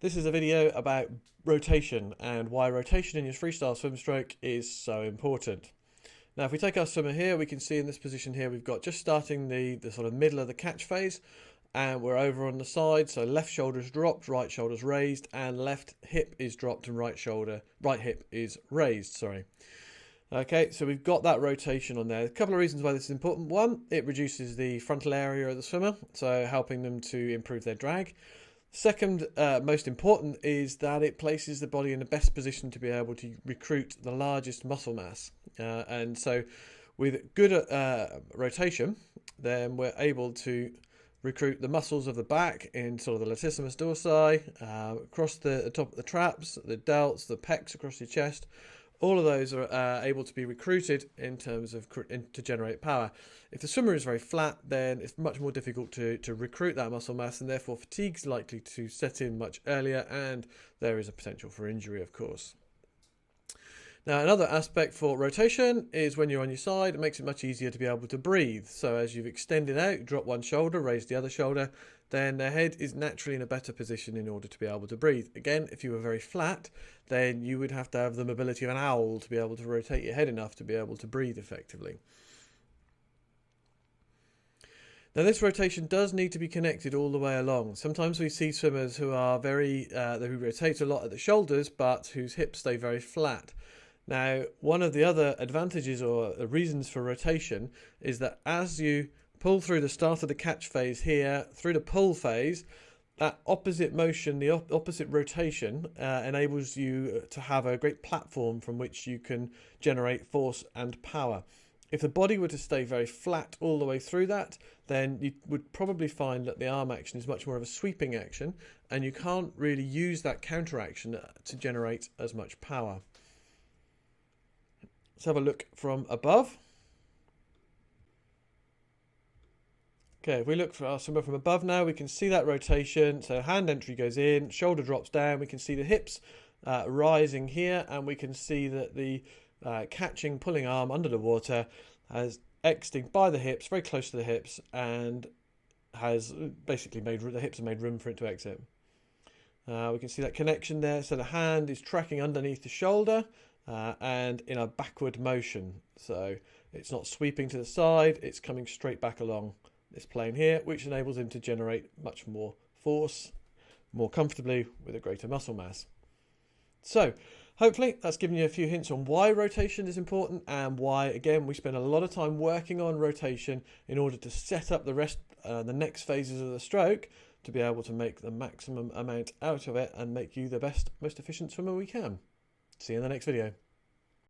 This is a video about rotation and why rotation in your freestyle swim stroke is so important. Now, if we take our swimmer here, we can see in this position here, we've got just starting the sort of middle of the catch phase, and we're over on the side. So left shoulder's dropped, right shoulder's raised, and left hip is dropped and right hip is raised, sorry. Okay, so we've got that rotation on there. A couple of reasons why this is important. One, it reduces the frontal area of the swimmer, so helping them to improve their drag. Second, most important, is that it places the body in the best position to be able to recruit the largest muscle mass. And so with good rotation, then we're able to recruit the muscles of the back in sort of the latissimus dorsi, across the top of the traps, the delts, the pecs across your chest. All of those are able to be recruited in terms of to generate power. If the swimmer is very flat, then it's much more difficult to recruit that muscle mass, and therefore fatigue is likely to set in much earlier, and there is a potential for injury, of course. Now, another aspect for rotation is when you're on your side, it makes it much easier to be able to breathe. So as you've extended out, drop one shoulder, raise the other shoulder, then the head is naturally in a better position in order to be able to breathe. Again, if you were very flat, then you would have to have the mobility of an owl to be able to rotate your head enough to be able to breathe effectively. Now, this rotation does need to be connected all the way along. Sometimes we see swimmers who are who rotate a lot at the shoulders, but whose hips stay very flat. Now, one of the other advantages or reasons for rotation is that as you pull through the start of the catch phase here, through the pull phase, that opposite motion, the opposite rotation, enables you to have a great platform from which you can generate force and power. If the body were to stay very flat all the way through that, then you would probably find that the arm action is much more of a sweeping action, and you can't really use that counter action to generate as much power. Let's have a look from above. Okay, if we look for our swimmer from above now, we can see that rotation. So hand entry goes in, shoulder drops down. We can see the hips rising here, and we can see that the catching, pulling arm under the water has exiting by the hips, very close to the hips, and has basically the hips have made room for it to exit. We can see that connection there. So the hand is tracking underneath the shoulder and in a backward motion. So it's not sweeping to the side, it's coming straight back along this plane here, which enables him to generate much more force more comfortably with a greater muscle mass. So hopefully that's given you a few hints on why rotation is important, and why, again, we spend a lot of time working on rotation in order to set up the next phases of the stroke to be able to make the maximum amount out of it and make you the best, most efficient swimmer we can. See you in the next video.